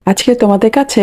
আজকে তোমাদের কাছে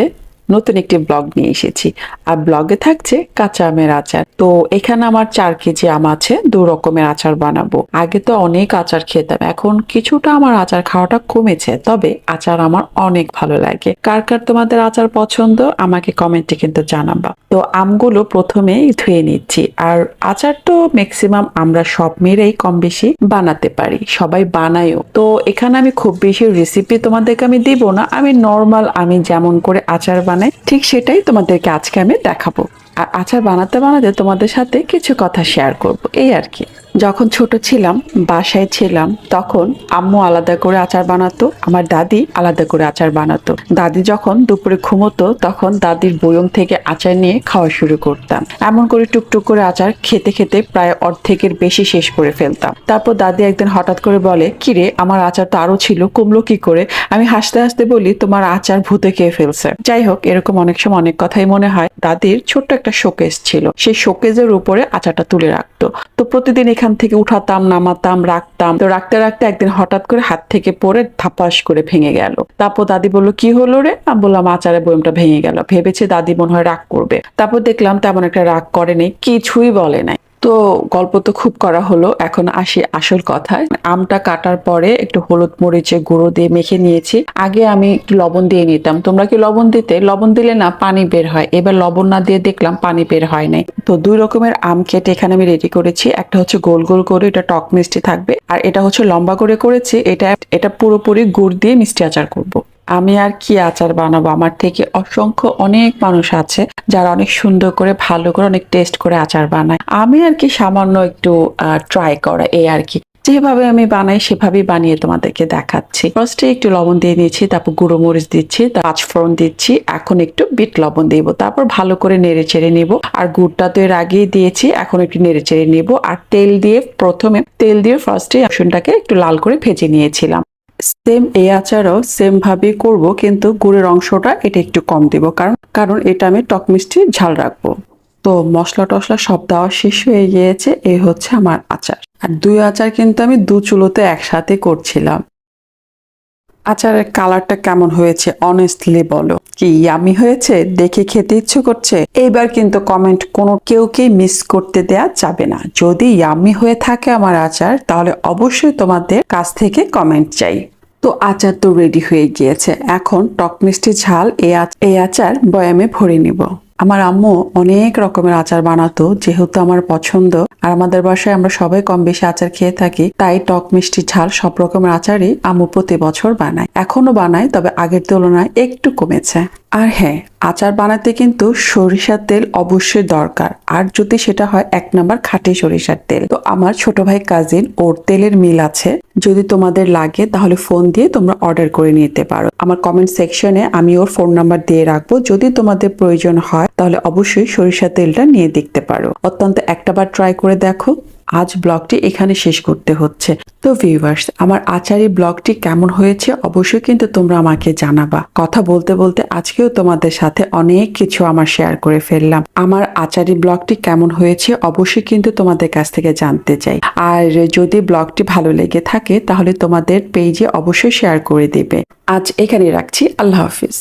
নতুন একটি ব্লগ নিয়ে এসেছি। আর ব্লগে থাকছে কাঁচা আমের আচার। তো এখানে আমার 4 কেজি আম আছে, 2 রকমের আচার বানাবো। আগে তো অনেক আচার খেতাম, এখন কিছুটা আমার আচার খাওয়াটা কমেছে, তবে আচার আমার অনেক ভালো লাগে। কার কার তোমাদের আচার পছন্দ আমাকে কমেন্টে কিন্তু জানাবা। তো আমগুলো প্রথমে ধুয়ে নিচ্ছি। আর আচার তো ম্যাক্সিমাম আমরা সব মেয়েরাই কম বেশি বানাতে পারি, সবাই বানায়ও। তো এখানে আমি খুব বেশি রেসিপি তোমাদেরকে আমি দিব না, আমি নর্মাল আমি যেমন করে আচার বানাই ঠিক সেটাই তোমাদেরকে আজকে আমি দেখাবো। আর আচার বানাতে বানাতে তোমাদের সাথে কিছু কথা শেয়ার করব, এই আর কি। যখন ছোট ছিলাম, বাসায় ছিলাম, তখন আম্মু আলাদা করে আচার বানাতো, আমার দাদি আলাদা করে আচার বানাতো। দাদি যখন দুপুরে ঘুমোতো তখন দাদির বয়ম থেকে আচার নিয়ে খাওয়া শুরু করতাম। এমন করে টুকটুক করে আচার খেতে খেতে প্রায় অর্ধেকের বেশি শেষ করে ফেলতাম। তারপর দাদি একদিন হঠাৎ করে বলে, কিরে আমার আচার তো আরো ছিল, কমলো কি করে? আমি হাসতে হাসতে বলি, তোমার আচার ভূতে খেয়ে ফেলছে। যাই হোক, এরকম অনেক সময় অনেক কথাই মনে হয়। দাদির ছোট্ট একটা শোকেস ছিল, সেই শোকেজের উপরে আচারটা তুলে রাখতো। তো প্রতিদিন এখান থেকে উঠাতাম, নামাতাম, রাখতাম। তো রাখতে রাখতে একদিন হঠাৎ করে হাত থেকে পড়ে ধাপাস করে ভেঙে গেল। তারপর দাদি বলল, কি হলো রে? আমি বললাম, আচারের বয়মটা ভেঙে গেল। ভেবেছে দাদি মনে হয় রাগ করবে। তারপর দেখলাম তেমন একটা রাগ করেনি, কিছুই বলে নাই। তো গল্প তো খুব করা হলো, এখন আসি আসল কথায়। আমটা কাটার পরে একটু হলুদ মরিচে গুঁড়ো দিয়ে মেখে নিয়েছি। আগে আমি একটু লবণ দিয়ে নিতাম, তোমরা কি লবণ দিতে? লবণ দিলে না পানি বের হয়, এবার লবণ না দিয়ে দেখলাম পানি বের হয় নাই। তো 2 রকমের আম কেটে এখানে আমি রেডি করেছি। একটা হচ্ছে গোল গোল করে, এটা টক মিষ্টি থাকবে। আর এটা হচ্ছে লম্বা করে করেছি, এটা এটা পুরোপুরি গুড় দিয়ে মিষ্টি আচার করব। আমি আর কি আচার বানাবো, আমার থেকে অসংখ্য অনেক মানুষ আছে যারা অনেক সুন্দর করে ভালো করে অনেক টেস্ট করে আচার বানায়। আমি আর কি সামান্য একটু ট্রাই করা, এই আর কি। যেভাবে আমি বানাই সেভাবেই বানিয়ে তোমাদেরকে দেখাচ্ছি। ফার্স্টে একটু লবণ দিয়ে নিয়েছি, তারপর গুঁড়ো মরিচ দিচ্ছি, 5 ফোড়ন দিচ্ছি, এখন একটু বিট লবণ দিব, তারপর ভালো করে নেড়ে চেড়ে নিব। আর গুড়টা তো এর আগেই দিয়েছি, এখন একটু নেড়ে চেড়ে নিব। আর তেল দিয়ে ফার্স্টে রসুনটাকে একটু লাল করে ভেজে নিয়েছিলাম। সেম এই আচারও সেম ভাবে করব, কিন্তু গুড়ের অংশটা এটা একটু কম দিব, কারণ কারণ এটা আমি টক মিষ্টি ঝাল রাখবো। তো মশলা টশলা সব দেওয়া শেষ হয়ে গিয়েছে, এই হচ্ছে আমার আচার। আর 2 আচার কিন্তু আমি 2 চুলোতে একসাথে করছিলাম। আচারের কালারটা কেমন হয়েছে অনেস্টলি বলো, কি ইয়ামি হয়েছে? দেখে খেতে ইচ্ছে করছে? এইবার কিন্তু কমেন্ট কেউকেই মিস করতে দেয়া যাবে না। যদি ইয়ামি হয়ে থাকে আমার আচার, তাহলে অবশ্যই তোমাদের কাছ থেকে কমেন্ট চাই। তো আচার তো রেডি হয়ে গিয়েছে, এখন টক মিষ্টি ঝাল এই আচার বয়ামে ভরে নিব। আমার আম্মু অনেক রকমের আচার বানাতো, যেহেতু আমার পছন্দ আর আমাদের বাসায় আমরা সবাই কম বেশি আচার খেয়ে থাকি, তাই টক মিষ্টি ঝাল সব রকমের আচারই আম্মু প্রতি বছর বানায়, এখনো বানায়, তবে আগের তুলনায় একটু কমেছে। আর হ্যাঁ, আচার বানাতে কিন্তু সরিষার তেল অবশ্যই দরকার, আর যদি সেটা হয় 1 নাম্বার খাঁটি সরিষার তেল। তো আমার ছোট ভাই কাজিন ওর তেলের মিল আছে, যদি তোমাদের লাগে তাহলে ফোন দিয়ে তোমরা অর্ডার করে নিতে পারো। আমার কমেন্ট সেকশনে আমি ওর ফোন নাম্বার দিয়ে রাখবো, যদি তোমাদের প্রয়োজন হয় তাহলে অবশ্যই সরিষার তেলটা নিয়ে দেখতে পারো। অত্যন্ত একটাবার ট্রাই করে দেখো। আজ ব্লগটি এখানে শেষ করতে হচ্ছে। তো ভিউয়ার্স, আমার আচারি ব্লগটি কেমন হয়েছে অবশ্যই কিন্তু তোমরা আমাকে জানাবা। কথা বলতে বলতে আজকেও তোমাদের সাথে অনেক কিছু আমার শেয়ার করে ফেললাম। আমার আচারি ব্লগটি কেমন হয়েছে অবশ্যই কিন্তু তোমাদের কাছ থেকে জানতে চাই। আর যদি ব্লগটি ভালো লেগে থাকে তাহলে তোমাদের পেজে অবশ্যই শেয়ার করে দেবে। আজ এখানে রাখছি, আল্লাহ হাফিজ।